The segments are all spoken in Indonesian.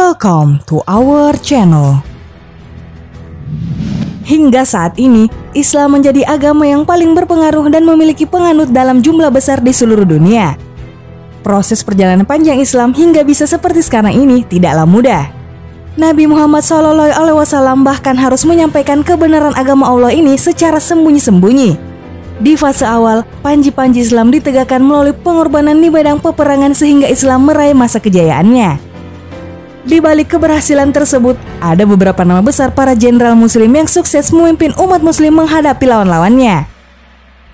Welcome to our channel. Hingga saat ini, Islam menjadi agama yang paling berpengaruh dan memiliki penganut dalam jumlah besar di seluruh dunia. Proses perjalanan panjang Islam hingga bisa seperti sekarang ini tidaklah mudah. Nabi Muhammad SAW bahkan harus menyampaikan kebenaran agama Allah ini secara sembunyi-sembunyi. Di fase awal, panji-panji Islam ditegakkan melalui pengorbanan di medan peperangan sehingga Islam meraih masa kejayaannya. Di balik keberhasilan tersebut, ada beberapa nama besar para jenderal muslim yang sukses memimpin umat muslim menghadapi lawan-lawannya.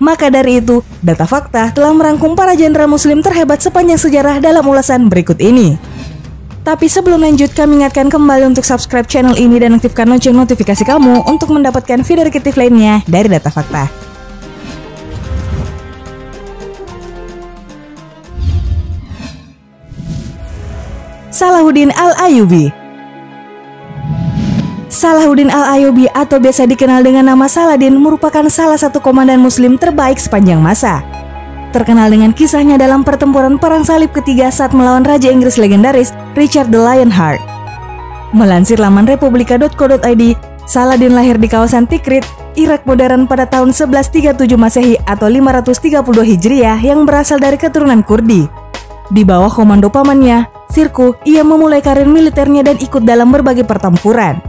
Maka dari itu, Data Fakta telah merangkum para jenderal muslim terhebat sepanjang sejarah dalam ulasan berikut ini. Tapi sebelum lanjut, kami ingatkan kembali untuk subscribe channel ini dan aktifkan lonceng notifikasi kamu untuk mendapatkan video edukatif lainnya dari Data Fakta. Salahuddin Al-Ayyubi. Salahuddin Al-Ayyubi atau biasa dikenal dengan nama Saladin merupakan salah satu komandan muslim terbaik sepanjang masa. Terkenal dengan kisahnya dalam pertempuran Perang Salib ketiga saat melawan Raja Inggris legendaris Richard the Lionheart. Melansir laman republika.co.id, Saladin lahir di kawasan Tikrit, Irak modern pada tahun 1137 Masehi atau 532 Hijriah yang berasal dari keturunan Kurdi. Di bawah komando pamannya, Sirku, ia memulai karir militernya dan ikut dalam berbagai pertempuran.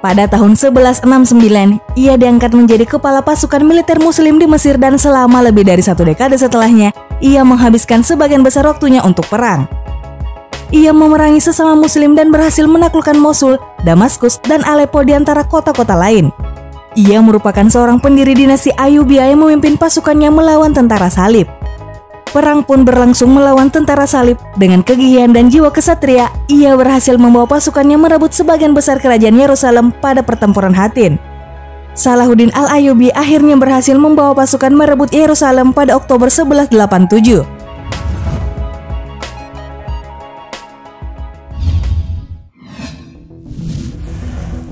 Pada tahun 1169, ia diangkat menjadi kepala pasukan militer muslim di Mesir dan selama lebih dari 1 dekade setelahnya, ia menghabiskan sebagian besar waktunya untuk perang. Ia memerangi sesama muslim dan berhasil menaklukkan Mosul, Damaskus, dan Aleppo di antara kota-kota lain. Ia merupakan seorang pendiri dinasti Ayyubiyah yang memimpin pasukannya melawan tentara salib. Perang pun berlangsung melawan tentara salib. Dengan kegigihan dan jiwa kesatria, ia berhasil membawa pasukannya merebut sebagian besar kerajaan Yerusalem pada pertempuran Hattin. Salahuddin Al-Ayyubi akhirnya berhasil membawa pasukan merebut Yerusalem pada Oktober 1187.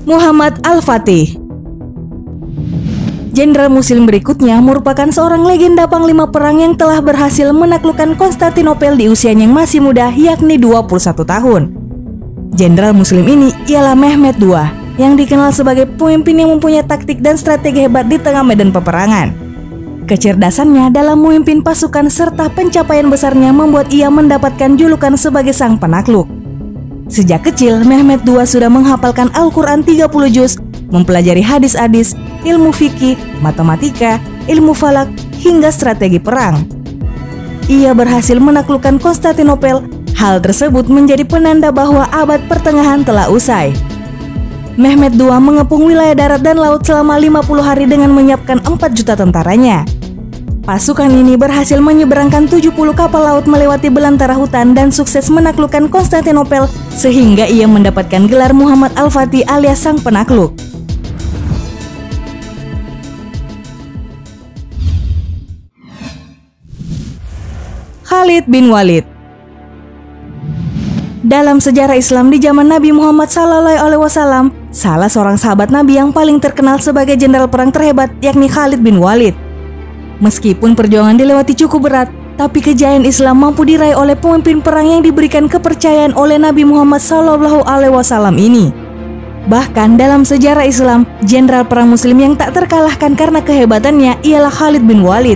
Muhammad Al-Fatih. Jenderal muslim berikutnya merupakan seorang legenda panglima perang yang telah berhasil menaklukkan Konstantinopel di usianya yang masih muda, yakni 21 tahun. Jenderal muslim ini ialah Mehmed II, yang dikenal sebagai pemimpin yang mempunyai taktik dan strategi hebat di tengah medan peperangan. Kecerdasannya dalam memimpin pasukan serta pencapaian besarnya membuat ia mendapatkan julukan sebagai sang penakluk. Sejak kecil, Mehmed II sudah menghafalkan Al-Quran 30 juz, mempelajari hadis-hadis, ilmu fikih, matematika, ilmu falak, hingga strategi perang. Ia berhasil menaklukkan Konstantinopel. Hal tersebut menjadi penanda bahwa abad pertengahan telah usai. Mehmed II mengepung wilayah darat dan laut selama 50 hari dengan menyiapkan 4 juta tentaranya. Pasukan ini berhasil menyeberangkan 70 kapal laut melewati belantara hutan dan sukses menaklukkan Konstantinopel sehingga ia mendapatkan gelar Muhammad Al-Fatih alias sang penakluk. Khalid bin Walid. Dalam sejarah Islam di zaman Nabi Muhammad SAW, salah seorang sahabat Nabi yang paling terkenal sebagai jenderal perang terhebat yakni Khalid bin Walid. Meskipun perjuangan dilewati cukup berat, tapi kejayaan Islam mampu diraih oleh pemimpin perang yang diberikan kepercayaan oleh Nabi Muhammad SAW ini. Bahkan dalam sejarah Islam, jenderal perang muslim yang tak terkalahkan karena kehebatannya ialah Khalid bin Walid.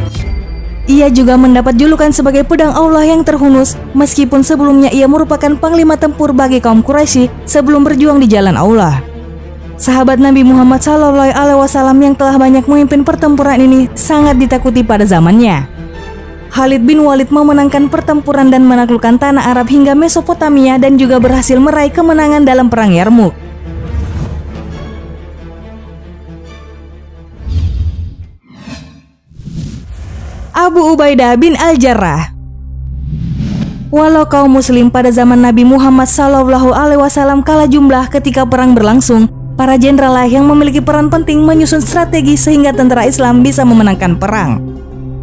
Ia juga mendapat julukan sebagai pedang Allah yang terhunus, meskipun sebelumnya ia merupakan panglima tempur bagi kaum Quraisy sebelum berjuang di jalan Allah. Sahabat Nabi Muhammad SAW yang telah banyak memimpin pertempuran ini sangat ditakuti pada zamannya. Khalid bin Walid memenangkan pertempuran dan menaklukkan tanah Arab hingga Mesopotamia dan juga berhasil meraih kemenangan dalam perang Yarmuk. Abu Ubaidah bin Al-Jarrah. Walau kaum muslim pada zaman Nabi Muhammad SAW kalah jumlah ketika perang berlangsung, para jenderal yang memiliki peran penting menyusun strategi sehingga tentara Islam bisa memenangkan perang.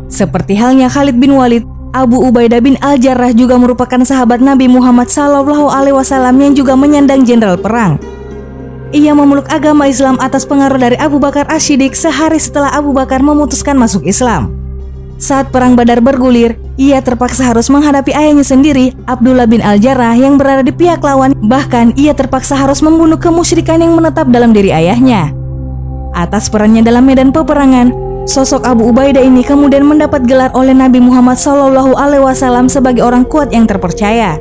Seperti halnya Khalid bin Walid, Abu Ubaidah bin Al-Jarrah juga merupakan sahabat Nabi Muhammad SAW yang juga menyandang jenderal perang. Ia memeluk agama Islam atas pengaruh dari Abu Bakar As-Siddiq sehari setelah Abu Bakar memutuskan masuk Islam. Saat perang Badar bergulir, ia terpaksa harus menghadapi ayahnya sendiri, Abdullah bin Al-Jarrah, yang berada di pihak lawan. Bahkan ia terpaksa harus membunuh kemusyrikan yang menetap dalam diri ayahnya. Atas perannya dalam medan peperangan, sosok Abu Ubaidah ini kemudian mendapat gelar oleh Nabi Muhammad SAW sebagai orang kuat yang terpercaya.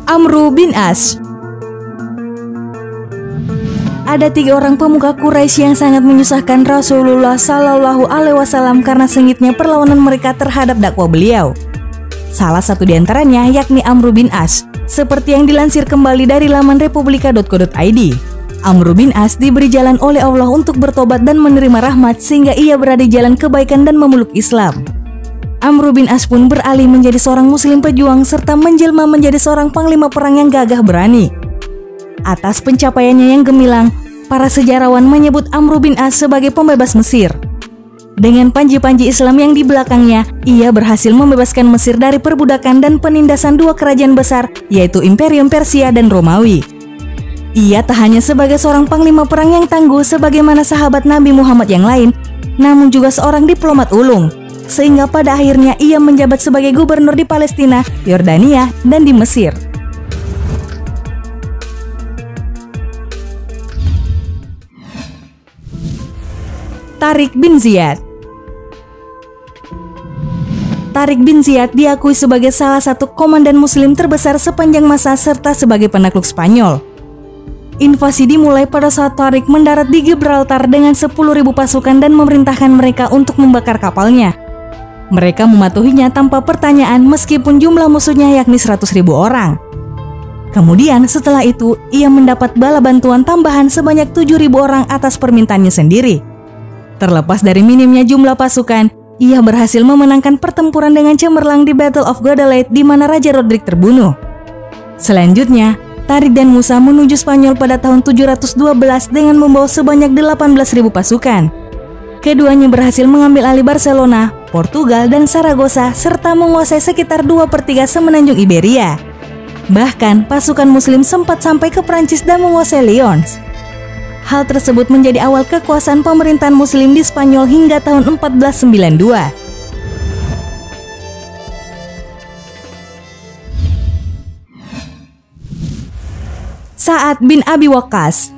Amru bin As. Ada 3 orang pemuka Quraisy yang sangat menyusahkan Rasulullah SAW karena sengitnya perlawanan mereka terhadap dakwah beliau. Salah satu di antaranya yakni Amru bin As, seperti yang dilansir kembali dari laman republika.co.id. Amru bin As diberi jalan oleh Allah untuk bertobat dan menerima rahmat sehingga ia berada di jalan kebaikan dan memeluk Islam. Amru bin As pun beralih menjadi seorang muslim pejuang serta menjelma menjadi seorang panglima perang yang gagah berani. Atas pencapaiannya yang gemilang, para sejarawan menyebut Amru bin As sebagai pembebas Mesir. Dengan panji-panji Islam yang di belakangnya, ia berhasil membebaskan Mesir dari perbudakan dan penindasan 2 kerajaan besar, yaitu Imperium Persia dan Romawi. Ia tak hanya sebagai seorang panglima perang yang tangguh sebagaimana sahabat Nabi Muhammad yang lain, namun juga seorang diplomat ulung, sehingga pada akhirnya ia menjabat sebagai gubernur di Palestina, Yordania, dan di Mesir. Tariq bin Ziyad. Tariq bin Ziyad diakui sebagai salah satu komandan muslim terbesar sepanjang masa serta sebagai penakluk Spanyol. Invasi dimulai pada saat Tariq mendarat di Gibraltar dengan 10.000 pasukan dan memerintahkan mereka untuk membakar kapalnya. Mereka mematuhinya tanpa pertanyaan meskipun jumlah musuhnya yakni 100.000 orang. Kemudian setelah itu, ia mendapat bala bantuan tambahan sebanyak 7.000 orang atas permintaannya sendiri. Terlepas dari minimnya jumlah pasukan, ia berhasil memenangkan pertempuran dengan cemerlang di Battle of Guadalete di mana Raja Rodrik terbunuh. Selanjutnya, Tariq dan Musa menuju Spanyol pada tahun 712 dengan membawa sebanyak 18.000 pasukan. Keduanya berhasil mengambil alih Barcelona, Portugal, dan Saragossa serta menguasai sekitar 2/3 semenanjung Iberia. Bahkan, pasukan muslim sempat sampai ke Prancis dan menguasai Lyons. Hal tersebut menjadi awal kekuasaan pemerintahan muslim di Spanyol hingga tahun 1492. Sa'ad bin Abi Waqqas.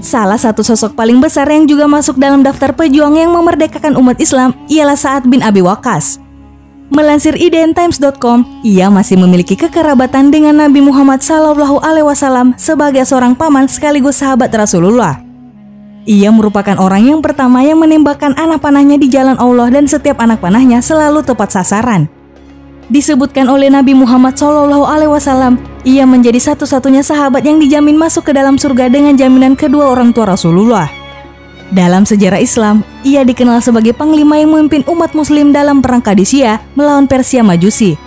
Salah satu sosok paling besar yang juga masuk dalam daftar pejuang yang memerdekakan umat Islam ialah Sa'ad bin Abi Waqqas. Melansir idntimes.com, ia masih memiliki kekerabatan dengan Nabi Muhammad SAW sebagai seorang paman sekaligus sahabat Rasulullah. Ia merupakan orang yang pertama yang menembakkan anak panahnya di jalan Allah dan setiap anak panahnya selalu tepat sasaran. Disebutkan oleh Nabi Muhammad SAW, ia menjadi satu-satunya sahabat yang dijamin masuk ke dalam surga dengan jaminan kedua orang tua Rasulullah. Dalam sejarah Islam, ia dikenal sebagai panglima yang memimpin umat muslim dalam perang Qadisiyah melawan Persia Majusi.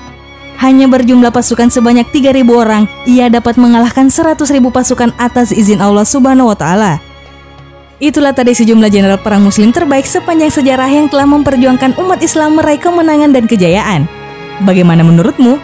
Hanya berjumlah pasukan sebanyak 3.000 orang, ia dapat mengalahkan 100.000 pasukan atas izin Allah Subhanahu wa Ta'ala. Itulah tadi sejumlah jenderal perang muslim terbaik sepanjang sejarah yang telah memperjuangkan umat Islam meraih kemenangan dan kejayaan. Bagaimana menurutmu?